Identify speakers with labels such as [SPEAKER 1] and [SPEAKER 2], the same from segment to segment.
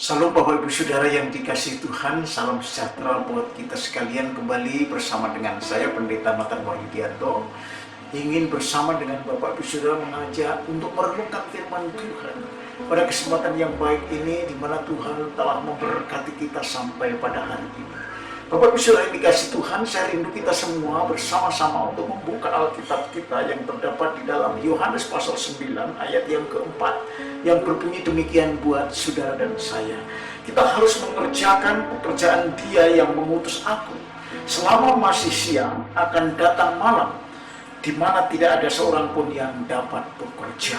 [SPEAKER 1] Salam Bapak Ibu Saudara yang dikasihi Tuhan, salam sejahtera buat kita sekalian. Kembali bersama dengan saya Pendeta Nathan Wahyudianto, ingin bersama dengan Bapak Ibu Saudara mengajak untuk merenungkan firman Tuhan pada kesempatan yang baik ini, di mana Tuhan telah memberkati kita sampai pada hari ini. Bapak Ibu Saudara yang dikasihi Tuhan, saya rindu kita semua bersama-sama untuk membuka Alkitab kita yang terdapat di dalam Yohanes pasal 9 ayat yang keempat, yang berbunyi demikian buat saudara dan saya. Kita harus mengerjakan pekerjaan Dia yang mengutus aku. Selama masih siang akan datang malam, di mana tidak ada seorang pun yang dapat bekerja.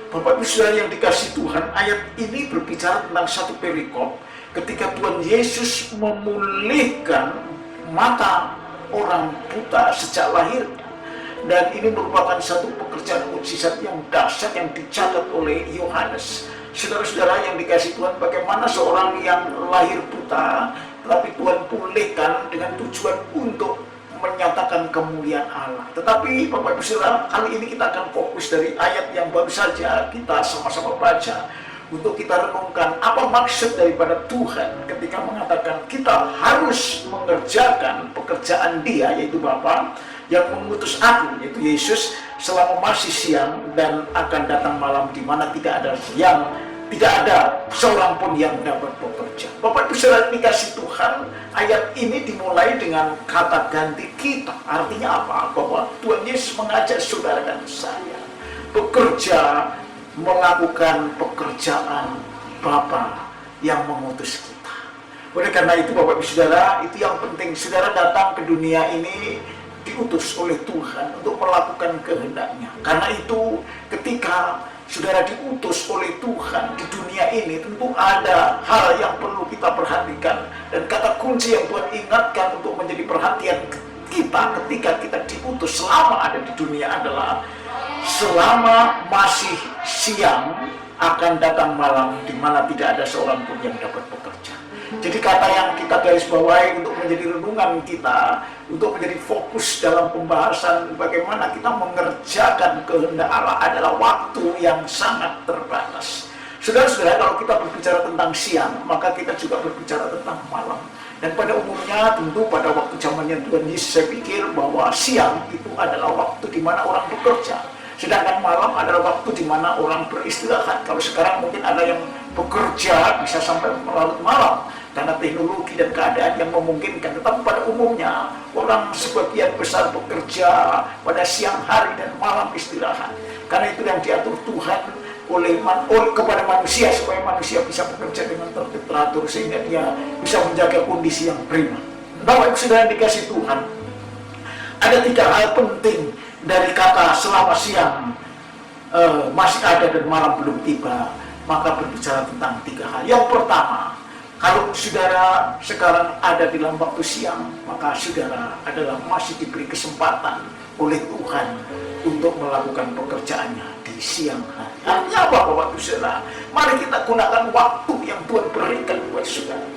[SPEAKER 1] Bapak Ibu Saudara yang dikasihi Tuhan, ayat ini berbicara tentang satu perikop ketika Tuhan Yesus memulihkan mata orang buta sejak lahirnya. Dan ini merupakan satu pekerjaan mukjizat yang dahsyat yang dicatat oleh Yohanes. Saudara-saudara yang dikasihi Tuhan, bagaimana seorang yang lahir buta tetapi Tuhan pulihkan dengan tujuan untuk menyatakan kemuliaan Allah. Tetapi Bapak Ibu Saudara, kali ini kita akan fokus dari ayat yang baru saja kita sama-sama baca, untuk kita renungkan apa maksud daripada Tuhan ketika mengatakan kita harus mengerjakan pekerjaan Dia, yaitu Bapa yang mengutus aku, yaitu Yesus, selama masih siang dan akan datang malam, di mana tidak ada seorang pun yang dapat bekerja. Bapak Ibu Saudara dikasihi Tuhan, ayat ini dimulai dengan kata ganti kita. Artinya apa? Bahwa Tuhan Yesus mengajak saudara dan saya bekerja, melakukan pekerjaan Bapa yang mengutus kita. Oleh karena itu Bapak Ibu Saudara, itu yang penting. Saudara datang ke dunia ini diutus oleh Tuhan untuk melakukan kehendak-Nya. Karena itu ketika saudara diutus oleh Tuhan di dunia ini, tentu ada hal yang perlu kita perhatikan. Dan kata kunci yang Tuhan ingatkan untuk menjadi perhatian kita ketika kita diutus selama ada di dunia adalah selama masih siang akan datang malam, di mana tidak ada seorang pun yang dapat bekerja. Jadi kata yang kita garis bawahi untuk menjadi renungan kita, untuk menjadi fokus dalam pembahasan bagaimana kita mengerjakan kehendak Allah adalah waktu yang sangat terbatas. Saudara-saudara, kalau kita berbicara tentang siang, maka kita juga berbicara tentang malam. Dan pada umumnya tentu pada waktu zamannya Tuhan Yesus, saya pikir bahwa siang itu adalah waktu di mana orang bekerja, sedangkan malam adalah waktu di mana orang beristirahat. Kalau sekarang mungkin ada yang bekerja bisa sampai larut malam karena teknologi dan keadaan yang memungkinkan. Tetapi pada umumnya orang sebagian besar bekerja pada siang hari dan malam istirahat. Karena itu yang diatur Tuhan kepada manusia, supaya manusia bisa bekerja dengan tertib teratur sehingga dia bisa menjaga kondisi yang prima. Bapak Ibu Saudara yang dikasihi Tuhan, ada 3 hal penting dari kata selama siang masih ada dan malam belum tiba. Maka berbicara tentang 3 hal. Yang pertama, kalau saudara sekarang ada di dalam waktu siang, maka saudara adalah masih diberi kesempatan oleh Tuhan untuk melakukan pekerjaannya di siang hari. Artinya apa Bapak Ibu Saudara? Mari kita gunakan waktu yang Tuhan berikan buat saudara.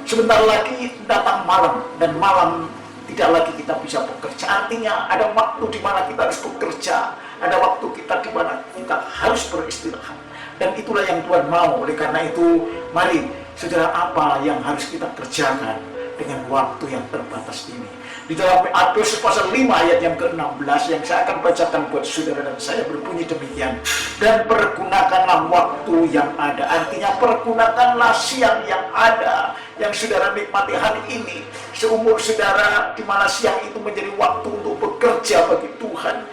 [SPEAKER 1] Sebentar lagi datang malam, dan malam tidak lagi kita bisa bekerja. Artinya ada waktu di mana kita harus bekerja, ada waktu kita di mana kita harus beristirahat. Dan itulah yang Tuhan mau. Oleh karena itu, mari saudara, apa yang harus kita kerjakan dengan waktu yang terbatas ini? Di dalam Efesus pasal 5 ayat yang ke-16 yang saya akan bacakan buat saudara dan saya berbunyi demikian. Dan pergunakanlah waktu yang ada. Artinya pergunakanlah siang yang ada, yang saudara nikmati hari ini. Seumur saudara di mana siang itu menjadi waktu untuk bekerja bagi Tuhan.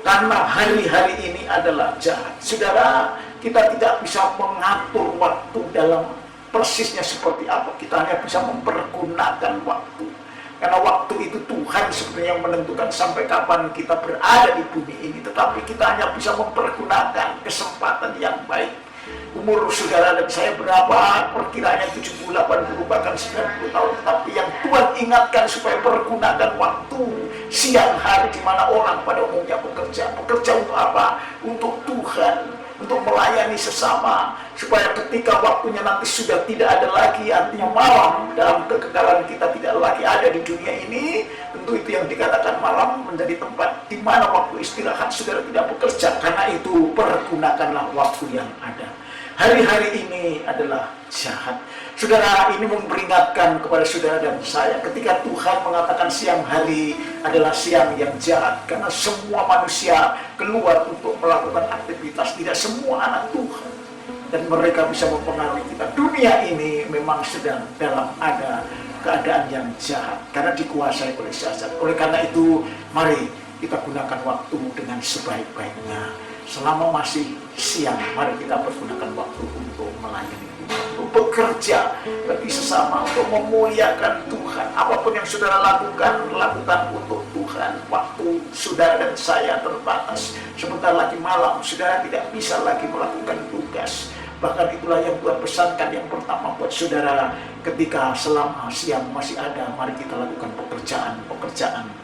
[SPEAKER 1] Karena hari-hari ini adalah jahat. Saudara, kita tidak bisa mengatur waktu dalam persisnya seperti apa. Kita hanya bisa mempergunakan waktu. Karena waktu itu Tuhan sebenarnya yang menentukan sampai kapan kita berada di bumi ini. Tetapi kita hanya bisa mempergunakan kesempatan yang baik. Umur saudara dan saya berapa? Perkiranya 70, 80, bahkan 90 tahun. Tetapi yang Tuhan ingatkan supaya pergunakan waktu siang hari di mana orang pada umumnya bekerja. Bekerja untuk apa? Untuk Tuhan, untuk melayani sesama, supaya ketika waktunya nanti sudah tidak ada lagi, artinya malam dalam kekekalan kita tidak lagi ada di dunia ini. Tentu itu yang dikatakan malam menjadi tempat di mana waktu istirahat saudara tidak bekerja. Karena itu pergunakanlah waktu yang ada. Hari-hari ini adalah jahat. Saudara, ini memperingatkan kepada saudara dan saya ketika Tuhan mengatakan siang hari adalah siang yang jahat, karena semua manusia keluar untuk melakukan aktivitas, tidak semua anak Tuhan, dan mereka bisa mempengaruhi kita. Dunia ini memang sedang dalam keadaan yang jahat karena dikuasai oleh syaitan. Oleh karena itu, mari kita gunakan waktu dengan sebaik-baiknya. Selama masih siang, mari kita pergunakan waktu untuk melayani Tuhan, untuk bekerja bagi sesama, untuk memuliakan Tuhan. Apapun yang saudara lakukan, lakukan untuk Tuhan. Waktu saudara dan saya terbatas. Sebentar lagi malam, saudara tidak bisa lagi melakukan tugas. Bahkan itulah yang Tuhan pesankan yang pertama buat saudara, ketika selama siang masih ada, mari kita lakukan pekerjaan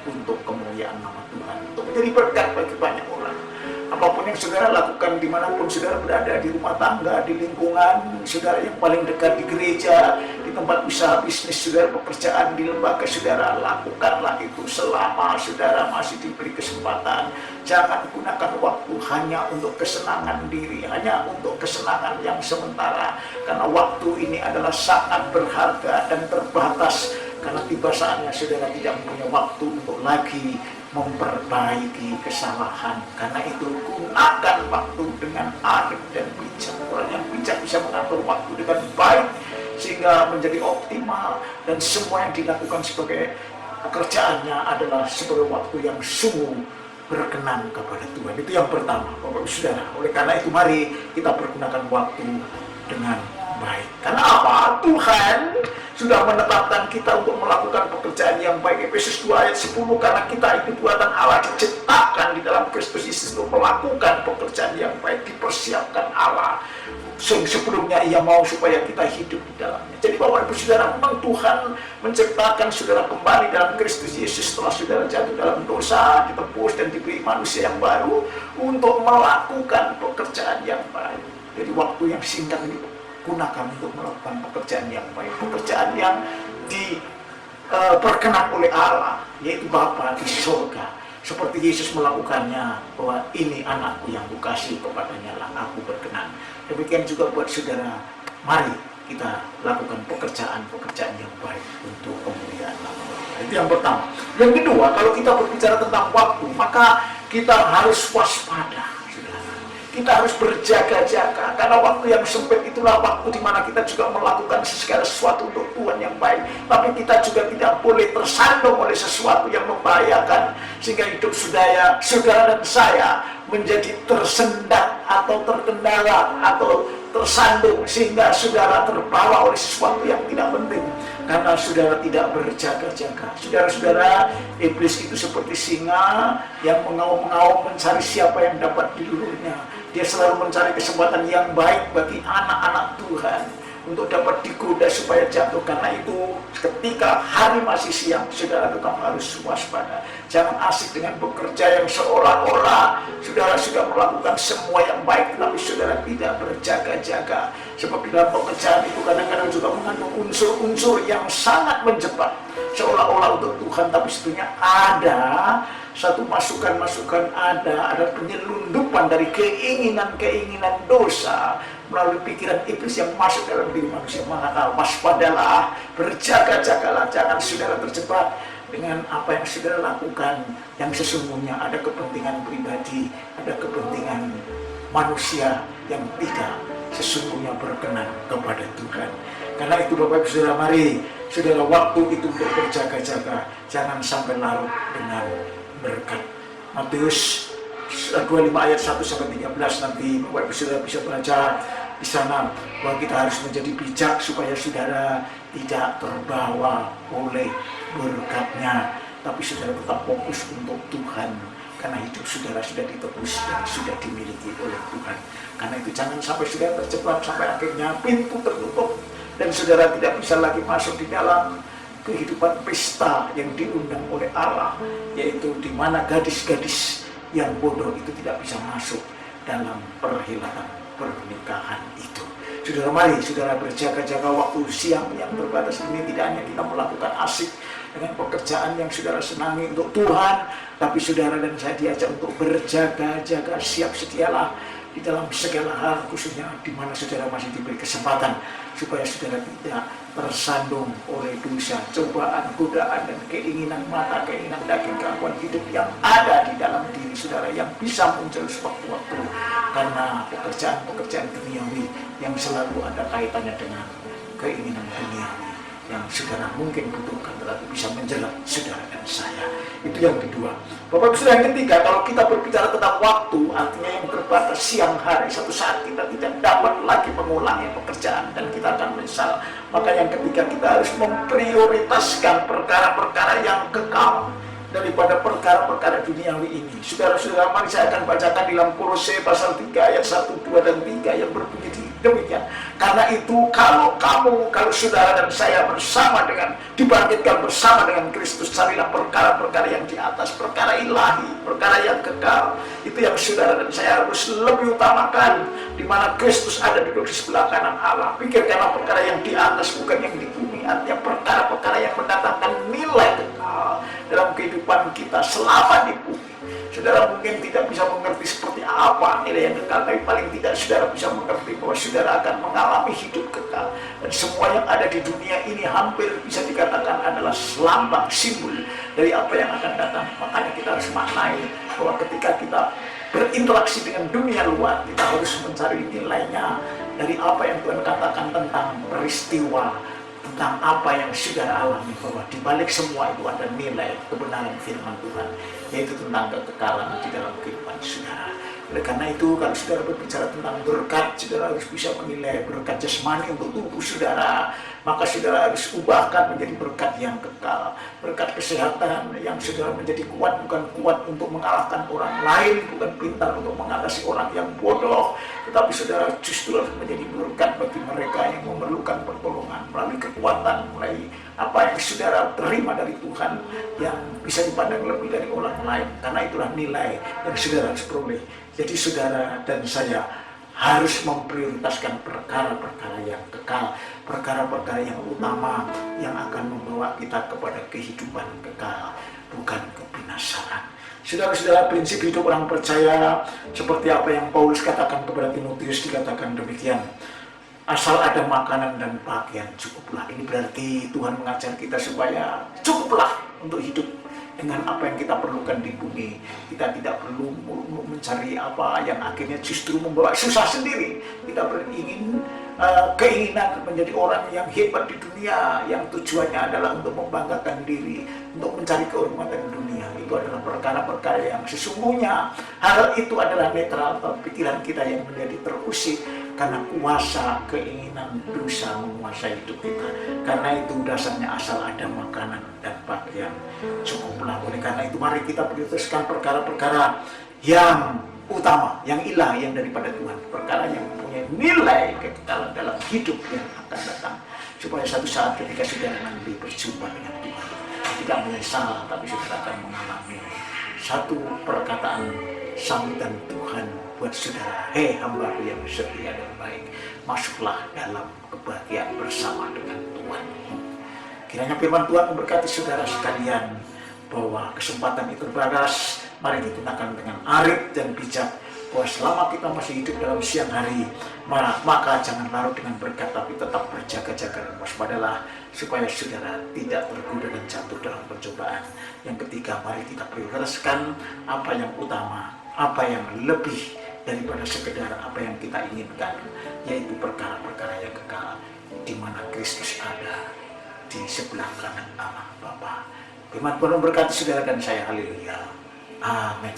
[SPEAKER 1] untuk kemuliaan nama Tuhan, untuk menjadi berkat bagi banyak orang. Apapun yang saudara lakukan, dimanapun saudara berada, di rumah tangga, di lingkungan saudara yang paling dekat, di gereja, di tempat usaha bisnis saudara, pekerjaan, di lembaga saudara, lakukanlah itu selama saudara masih diberi kesempatan. Jangan gunakan waktu hanya untuk kesenangan diri, hanya untuk kesenangan yang sementara, karena waktu ini adalah sangat berharga dan terbatas, karena tiba saatnya saudara tidak punya waktu untuk lagi memperbaiki kesalahan. Karena itu gunakan waktu dengan arif dan bijak. Orang yang bijak bisa mengatur waktu dengan baik sehingga menjadi optimal, dan semua yang dilakukan sebagai pekerjaannya adalah sebagai waktu yang sungguh berkenan kepada Tuhan. Itu yang pertama, Bapak Ibu Saudara. Oleh karena itu, mari kita pergunakan waktu dengan baik. Karena apa? Tuhan sudah menetapkan kita untuk melakukan pekerjaan yang baik. Efesus 2 ayat 10, karena kita itu buatan Allah, diciptakan di dalam Kristus Yesus untuk melakukan pekerjaan yang baik, dipersiapkan Allah. Sebelumnya ia mau supaya kita hidup di dalamnya. Jadi Bapak Ibu Saudara, memang Tuhan menciptakan saudara kembali dalam Kristus Yesus setelah saudara jatuh dalam dosa, ditebus dan diberi manusia yang baru untuk melakukan pekerjaan yang baik. Jadi waktu yang singkat ini gunakan untuk melakukan pekerjaan yang baik, pekerjaan yang diperkenan oleh Allah, yaitu Bapa di surga. Seperti Yesus melakukannya, bahwa ini anakku yang kukasihi, kepadanya lah aku berkenan. Demikian juga buat saudara, mari kita lakukan pekerjaan yang baik untuk kemuliaan nama Allah. Itu yang pertama. Yang kedua, kalau kita berbicara tentang waktu, maka kita harus waspada. Kita harus berjaga-jaga, karena waktu yang sempit itulah waktu di mana kita juga melakukan segala sesuatu untuk Tuhan yang baik. Tapi kita juga tidak boleh tersandung oleh sesuatu yang membahayakan, sehingga hidup saudara dan saya menjadi tersendat atau terkendala atau tersandung, sehingga saudara terbawa oleh sesuatu yang tidak penting karena saudara tidak berjaga-jaga. Saudara-saudara, iblis itu seperti singa yang mengaum-ngaum mencari siapa yang dapat diluluhnya. Dia selalu mencari kesempatan yang baik bagi anak-anak Tuhan untuk dapat digoda supaya jatuh. Karena itu ketika hari masih siang, saudara tetap harus waspada. Jangan asik dengan bekerja yang seolah-olah saudara sudah melakukan semua yang baik, tapi saudara tidak berjaga-jaga. Sebab di dalam pekerjaan itu kadang-kadang juga mengandung unsur-unsur yang sangat menjebak, seolah-olah untuk Tuhan, tapi sebetulnya ada satu masukan-masukan, ada penyelundupan dari keinginan-keinginan dosa melalui pikiran iblis yang masuk dalam diri manusia. Maka waspadalah, berjaga-jagalah, jangan saudara terjebak dengan apa yang saudara lakukan yang sesungguhnya ada kepentingan pribadi, ada kepentingan manusia yang tidak sesungguhnya berkenan kepada Tuhan. Karena itu Bapak Ibu Saudara, mari saudara waktu itu untuk berjaga-jaga, jangan sampai larut dengan berkat. Matius 25 ayat 1-13 nanti Bapak Ibu Saudara bisa baca di sana, bahwa kita harus menjadi bijak supaya saudara tidak terbawa oleh berkatnya, tapi saudara tetap fokus untuk Tuhan, karena hidup saudara sudah ditebus dan sudah dimiliki oleh Tuhan. Karena itu jangan sampai saudara terjebak sampai akhirnya pintu tertutup dan saudara tidak bisa lagi masuk di dalam kehidupan pesta yang diundang oleh Allah, yaitu di mana gadis-gadis yang bodoh itu tidak bisa masuk dalam perhelatan pernikahan itu. Saudara, mari saudara berjaga-jaga waktu siang yang terbatas ini. Tidak hanya kita melakukan asik dengan pekerjaan yang saudara senangi untuk Tuhan, tapi saudara dan saya diajak untuk berjaga-jaga, siap sedialah di dalam segala hal, khususnya di mana saudara masih diberi kesempatan supaya saudara tidak tersandung oleh dosa, cobaan, godaan, dan keinginan mata, keinginan daging, gangguan hidup yang ada di dalam diri saudara yang bisa muncul sewaktu-waktu karena pekerjaan-pekerjaan duniawi yang selalu ada kaitannya dengan keinginan duniawi yang saudara mungkin butuhkan tetapi bisa menjerat saudara dan saya. Itu yang kedua. Bapak Ibu Saudara, yang ketiga, kalau kita berbicara tentang waktu, artinya yang terbatas siang hari, satu saat kita tidak dapat lagi mengulangi pekerjaan dan kita akan menyesal. Maka yang ketiga, kita harus memprioritaskan perkara-perkara yang kekal daripada perkara-perkara duniawi ini. Saudara-saudara, mari saya akan bacakan dalam Kolose pasal 3 ayat 1, 2, dan 3 yang berbunyi demikian. Karena itu kalau saudara dan saya dibangkitkan bersama dengan Kristus, carilah perkara-perkara yang di atas, perkara ilahi, perkara yang kekal. Itu yang saudara dan saya harus lebih utamakan, di mana Kristus ada duduk di sebelah kanan Allah. Pikirkanlah perkara yang di atas, bukan yang di bumi. Artinya perkara-perkara yang mendatangkan nilai kekal dalam kehidupan kita selama di bumi. Saudara mungkin tidak bisa mengerti seperti apa nilai yang kekal, tapi paling tidak saudara bisa mengerti bahwa saudara akan mengalami hidup kekal. Dan semua yang ada di dunia ini hampir bisa dikatakan adalah lambang, simbol dari apa yang akan datang. Makanya kita harus maknai bahwa ketika kita berinteraksi dengan dunia luar, kita harus mencari nilainya dari apa yang Tuhan katakan tentang peristiwa, tentang apa yang saudara alami, bahwa di balik semua itu ada nilai kebenaran firman Tuhan, yaitu tentang kekekalan di dalam kehidupan saudara. Oleh karena itu, kalau saudara berbicara tentang berkat, saudara harus bisa menilai berkat jasmani untuk tubuh saudara, maka saudara harus ubahkan menjadi berkat yang kekal. Berkat kesehatan yang saudara menjadi kuat, bukan kuat untuk mengalahkan orang lain, bukan pintar untuk mengatasi orang yang bodoh, tetapi saudara justru harus menjadi berkat bagi mereka yang memerlukan pertolongan melalui kekuatan, mulai apa yang saudara terima dari Tuhan yang bisa dipandang lebih dari orang lain. Karena itulah nilai yang saudara harus peroleh. Jadi saudara dan saya harus memprioritaskan perkara-perkara yang kekal, perkara-perkara yang utama yang akan membawa kita kepada kehidupan kekal, bukan kebinasaan. Saudara-saudara, prinsip hidup orang percaya seperti apa yang Paulus katakan kepada Timotius, dikatakan demikian. Asal ada makanan dan pakaian, cukuplah. Ini berarti Tuhan mengajar kita supaya cukuplah untuk hidup dengan apa yang kita perlukan di bumi. Kita tidak perlu mencari apa yang akhirnya justru membawa susah sendiri. Kita beringin keinginan menjadi orang yang hebat di dunia, yang tujuannya adalah untuk membanggakan diri, untuk mencari kehormatan dunia. Itu adalah perkara-perkara yang sesungguhnya hal itu adalah netral, pikiran kita yang menjadi terusik karena kuasa keinginan dosa menguasai hidup kita. Karena itu dasarnya asal ada makanan dan pakaian, cukuplah. Oleh karena itu mari kita prioritaskan perkara-perkara yang utama, yang ilahi, yang daripada Tuhan, perkara yang mempunyai nilai kekekalan dalam hidup yang akan datang, supaya satu saat ketika saudara nanti berjumpa dengan Tuhan, tidak menyesal, tapi saudara akan mengalami satu perkataan sambutan Tuhan buat saudara. Hei hambaku yang setia dan baik, masuklah dalam kebahagiaan bersama dengan Tuhan. Kiranya firman Tuhan memberkati saudara sekalian, bahwa kesempatan itu terbatas. Mari digunakan dengan arif dan bijak, bahwa selama kita masih hidup dalam siang hari, maka jangan larut dengan berkat, tapi tetap berjaga-jaga dan waspadalah, supaya saudara tidak tergoda dan jatuh dalam pencobaan. Yang ketiga, mari kita prioritaskan apa yang utama, apa yang lebih daripada sekedar apa yang kita inginkan, yaitu perkara-perkara yang kekal, di mana Kristus ada di sebelah kanan Allah Bapa. Firman Tuhan memberkati saudara dan saya. Haleluya. Amin.